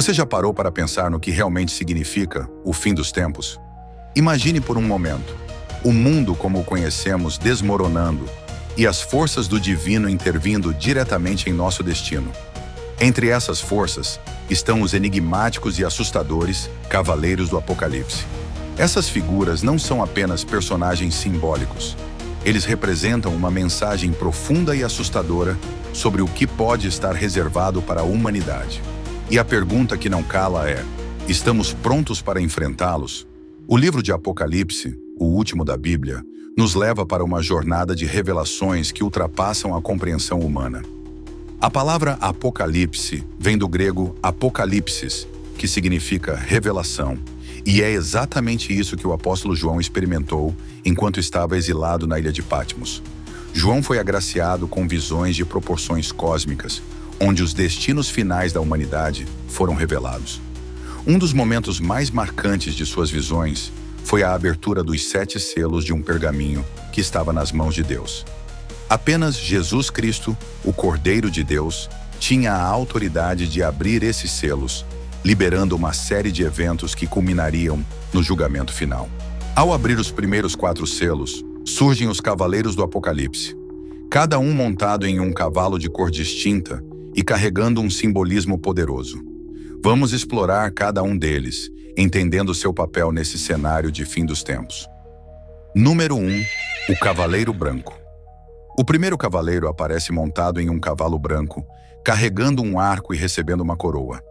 Você já parou para pensar no que realmente significa o fim dos tempos? Imagine por um momento, o mundo como o conhecemos desmoronando e as forças do divino intervindo diretamente em nosso destino. Entre essas forças estão os enigmáticos e assustadores Cavaleiros do Apocalipse. Essas figuras não são apenas personagens simbólicos. Eles representam uma mensagem profunda e assustadora sobre o que pode estar reservado para a humanidade. E a pergunta que não cala é: estamos prontos para enfrentá-los? O livro de Apocalipse, o último da Bíblia, nos leva para uma jornada de revelações que ultrapassam a compreensão humana. A palavra Apocalipse vem do grego apokalipsis, que significa revelação, e é exatamente isso que o apóstolo João experimentou enquanto estava exilado na ilha de Patmos. João foi agraciado com visões de proporções cósmicas, onde os destinos finais da humanidade foram revelados. Um dos momentos mais marcantes de suas visões foi a abertura dos 7 selos de um pergaminho que estava nas mãos de Deus. Apenas Jesus Cristo, o Cordeiro de Deus, tinha a autoridade de abrir esses selos, liberando uma série de eventos que culminariam no julgamento final. Ao abrir os primeiros 4 selos, surgem os Cavaleiros do Apocalipse, cada um montado em um cavalo de cor distinta e carregando um simbolismo poderoso. Vamos explorar cada um deles, entendendo seu papel nesse cenário de fim dos tempos. Número 1. O Cavaleiro Branco. O primeiro cavaleiro aparece montado em um cavalo branco, carregando um arco e recebendo uma coroa.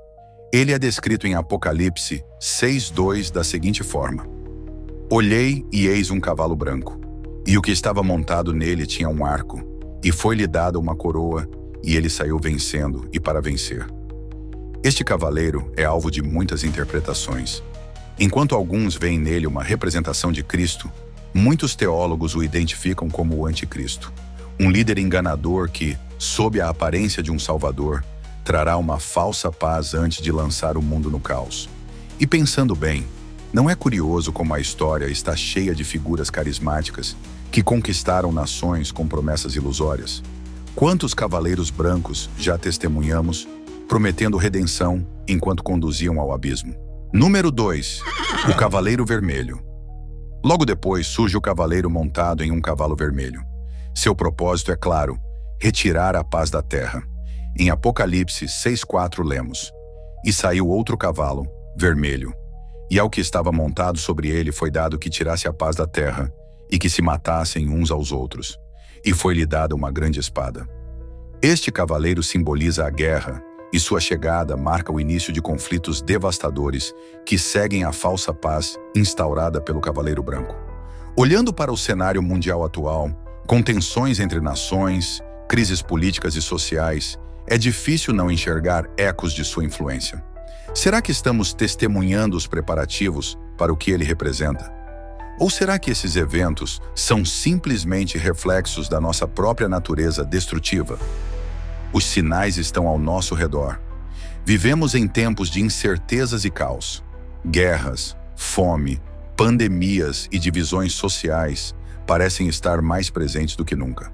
Ele é descrito em Apocalipse 6:2 da seguinte forma: Olhei e eis um cavalo branco, e o que estava montado nele tinha um arco, e foi-lhe dada uma coroa, e ele saiu vencendo e para vencer. Este cavaleiro é alvo de muitas interpretações. Enquanto alguns veem nele uma representação de Cristo, muitos teólogos o identificam como o Anticristo, um líder enganador que, sob a aparência de um salvador, trará uma falsa paz antes de lançar o mundo no caos. E pensando bem, não é curioso como a história está cheia de figuras carismáticas que conquistaram nações com promessas ilusórias? Quantos cavaleiros brancos já testemunhamos, prometendo redenção enquanto conduziam ao abismo? Número 2. O Cavaleiro Vermelho. Logo depois surge o cavaleiro montado em um cavalo vermelho. Seu propósito é claro: retirar a paz da terra. Em Apocalipse 6:4 lemos: E saiu outro cavalo, vermelho, e ao que estava montado sobre ele foi dado que tirasse a paz da terra, e que se matassem uns aos outros, e foi-lhe dada uma grande espada. Este cavaleiro simboliza a guerra, e sua chegada marca o início de conflitos devastadores que seguem a falsa paz instaurada pelo Cavaleiro Branco. Olhando para o cenário mundial atual, com tensões entre nações, crises políticas e sociais, é difícil não enxergar ecos de sua influência. Será que estamos testemunhando os preparativos para o que ele representa? Ou será que esses eventos são simplesmente reflexos da nossa própria natureza destrutiva? Os sinais estão ao nosso redor. Vivemos em tempos de incertezas e caos. Guerras, fome, pandemias e divisões sociais parecem estar mais presentes do que nunca.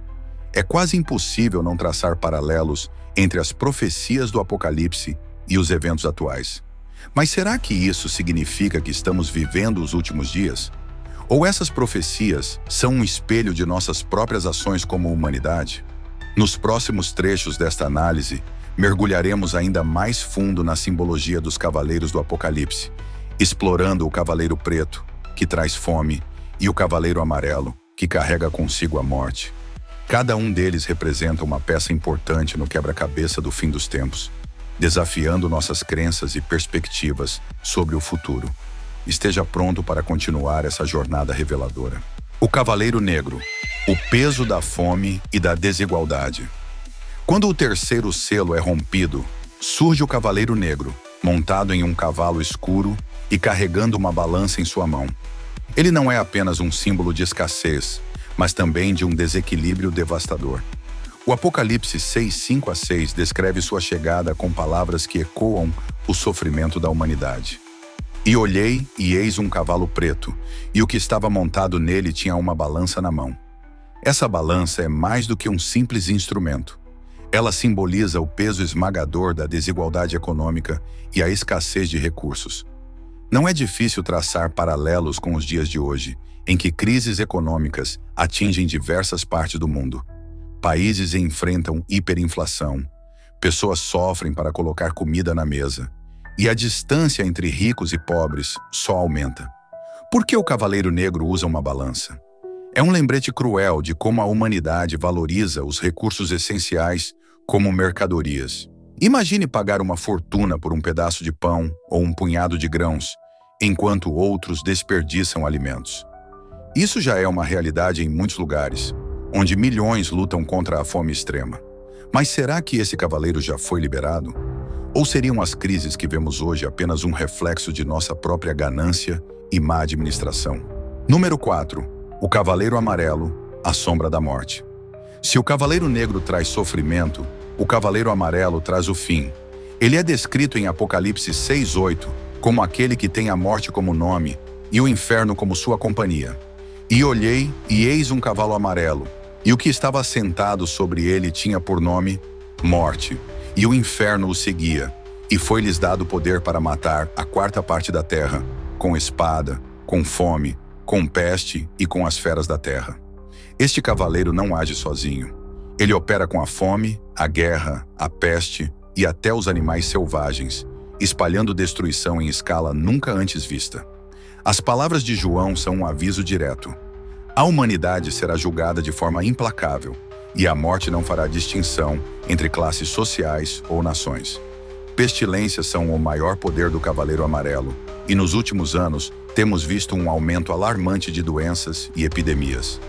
É quase impossível não traçar paralelos entre as profecias do Apocalipse e os eventos atuais. Mas será que isso significa que estamos vivendo os últimos dias? Ou essas profecias são um espelho de nossas próprias ações como humanidade? Nos próximos trechos desta análise, mergulharemos ainda mais fundo na simbologia dos cavaleiros do Apocalipse, explorando o cavaleiro preto, que traz fome, e o cavaleiro amarelo, que carrega consigo a morte. Cada um deles representa uma peça importante no quebra-cabeça do fim dos tempos, desafiando nossas crenças e perspectivas sobre o futuro. Esteja pronto para continuar essa jornada reveladora. O Cavaleiro Negro, o peso da fome e da desigualdade. Quando o terceiro selo é rompido, surge o Cavaleiro Negro, montado em um cavalo escuro e carregando uma balança em sua mão. Ele não é apenas um símbolo de escassez, mas também de um desequilíbrio devastador. O Apocalipse 6:5-6 descreve sua chegada com palavras que ecoam o sofrimento da humanidade. E olhei, e eis um cavalo preto, e o que estava montado nele tinha uma balança na mão. Essa balança é mais do que um simples instrumento. Ela simboliza o peso esmagador da desigualdade econômica e a escassez de recursos. Não é difícil traçar paralelos com os dias de hoje, em que crises econômicas atingem diversas partes do mundo. Países enfrentam hiperinflação, pessoas sofrem para colocar comida na mesa, e a distância entre ricos e pobres só aumenta. Por que o Cavaleiro Negro usa uma balança? É um lembrete cruel de como a humanidade valoriza os recursos essenciais como mercadorias. Imagine pagar uma fortuna por um pedaço de pão ou um punhado de grãos, enquanto outros desperdiçam alimentos. Isso já é uma realidade em muitos lugares, onde milhões lutam contra a fome extrema. Mas será que esse cavaleiro já foi liberado? Ou seriam as crises que vemos hoje apenas um reflexo de nossa própria ganância e má administração? Número 4. O Cavaleiro Amarelo, a sombra da morte. Se o Cavaleiro Negro traz sofrimento, o Cavaleiro Amarelo traz o fim. Ele é descrito em Apocalipse 6:8 como aquele que tem a morte como nome e o inferno como sua companhia. E olhei, e eis um cavalo amarelo, e o que estava sentado sobre ele tinha por nome Morte, e o inferno o seguia, e foi-lhes dado poder para matar a quarta parte da terra, com espada, com fome, com peste e com as feras da terra. Este cavaleiro não age sozinho. Ele opera com a fome, a guerra, a peste e até os animais selvagens, espalhando destruição em escala nunca antes vista. As palavras de João são um aviso direto. A humanidade será julgada de forma implacável, e a morte não fará distinção entre classes sociais ou nações. Pestilências são o maior poder do Cavaleiro Amarelo, e nos últimos anos temos visto um aumento alarmante de doenças e epidemias.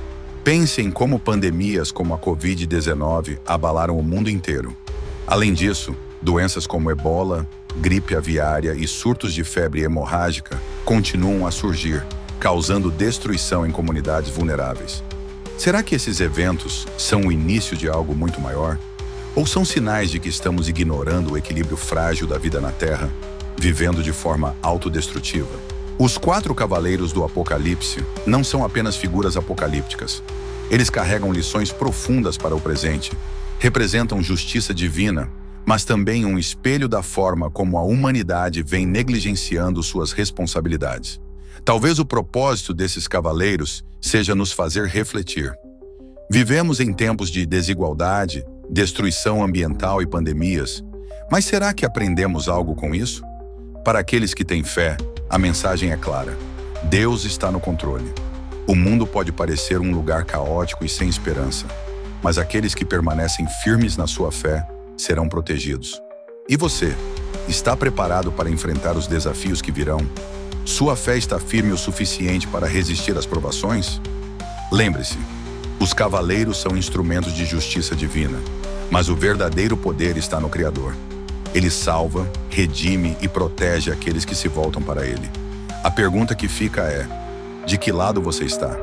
Pense em como pandemias como a Covid-19 abalaram o mundo inteiro. Além disso, doenças como ebola, gripe aviária e surtos de febre hemorrágica continuam a surgir, causando destruição em comunidades vulneráveis. Será que esses eventos são o início de algo muito maior? Ou são sinais de que estamos ignorando o equilíbrio frágil da vida na Terra, vivendo de forma autodestrutiva? Os 4 cavaleiros do Apocalipse não são apenas figuras apocalípticas. Eles carregam lições profundas para o presente, representam justiça divina, mas também um espelho da forma como a humanidade vem negligenciando suas responsabilidades. Talvez o propósito desses cavaleiros seja nos fazer refletir. Vivemos em tempos de desigualdade, destruição ambiental e pandemias, mas será que aprendemos algo com isso? Para aqueles que têm fé, a mensagem é clara: Deus está no controle. O mundo pode parecer um lugar caótico e sem esperança, mas aqueles que permanecem firmes na sua fé serão protegidos. E você, está preparado para enfrentar os desafios que virão? Sua fé está firme o suficiente para resistir às provações? Lembre-se, os cavaleiros são instrumentos de justiça divina, mas o verdadeiro poder está no Criador. Ele salva, redime e protege aqueles que se voltam para Ele. A pergunta que fica é: de que lado você está?